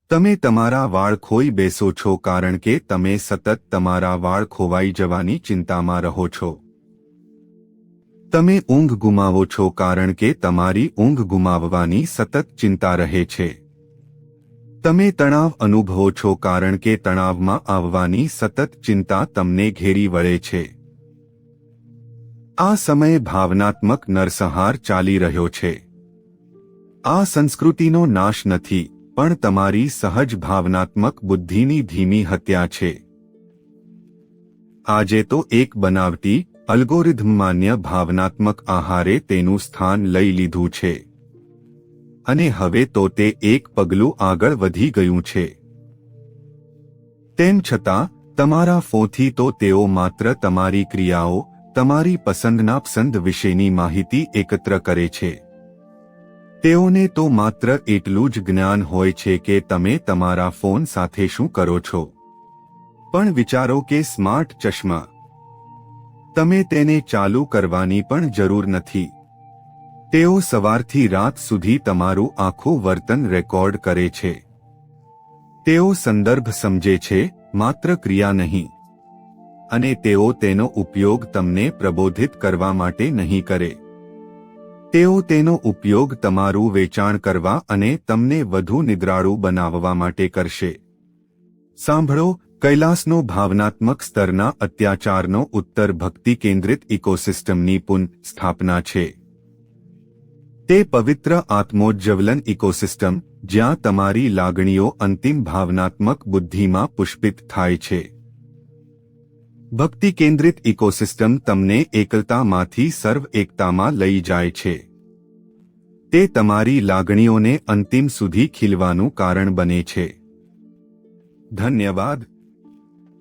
તમે તમારા વાળ ખોઈ બેસો છો કારણ કે તમે સતત તમારા વાળ ખોવાઈ જવાની ચિંતામાં રહો છો. તમે ઊંઘ ગુમાવો છો કારણ કે તમારી ઊંઘ ગુમાવવાની સતત ચિંતા રહે છે. તમે તણાવ અનુભવો છો કારણ કે તણાવમાં આવવાની સતત ચિંતા તમને ઘેરી વળે છે. આ સમયે ભાવનાત્મક નરસંહાર ચાલી રહ્યો છે. આ સંસ્કૃતિનો નાશ નથી, પણ તમારી સહજ ભાવનાત્મક બુદ્ધિની ધીમી હત્યા છે. આજે તો એક બનાવટી અલ્ગોરિધમમાન્ય ભાવનાત્મક આહારે તેનું સ્થાન લઈ લીધું છે. અને હવે તો તે એક પગલું આગળ વધી ગયું છે. તેમ છતાં તમારા ફોનથી તો તેઓ માત્ર તમારી ક્રિયાઓ, તમારી પસંદ વિશેની માહિતી એકત્ર કરે છે. તેઓને તો માત્ર એટલું જ જ્ઞાન હોય છે કે તમે તમારા ફોન સાથે શું કરો છો. પણ વિચારો કે સ્માર્ટ ચશ્મા. તમે તેને ચાલુ કરવાની પણ જરૂર નથી. તેઓ સવારથી રાત સુધી તમારું આખું વર્તન રેકોર્ડ કરે છે. તેઓ સંદર્ભ સમજે છે, માત્ર ક્રિયા નહીં. અને તેઓ તેનો ઉપયોગ તમને પ્રબોધિત કરવા માટે નહીં કરે. તેઓ તેનો ઉપયોગ તમારું વેચાણ કરવા અને તમને વધુ નિદ્રાળુ બનાવવા માટે કરશે. સાંભળો, કૈલાસનો ભાવનાત્મક સ્તરના અત્યાચારનો ઉત્તર ભક્તિ કેન્દ્રિત ઇકોસિસ્ટમની પુનઃસ્થાપના છે. તે પવિત્ર આત્મોજ્જવલન ઇકોસિસ્ટમ જ્યાં તમારી લાગણીઓ અંતિમ ભાવનાત્મક બુદ્ધિમાં પુષ્પિત થાય છે. ભક્તિ કેન્દ્રિત ઇકોસિસ્ટમ તમને એકલતામાંથી સર્વ એકતામાં લઈ જાય છે. તે તમારી લાગણીઓને અંતિમ સુધી ખીલવાનું કારણ બને છે. ધન્યવાદ.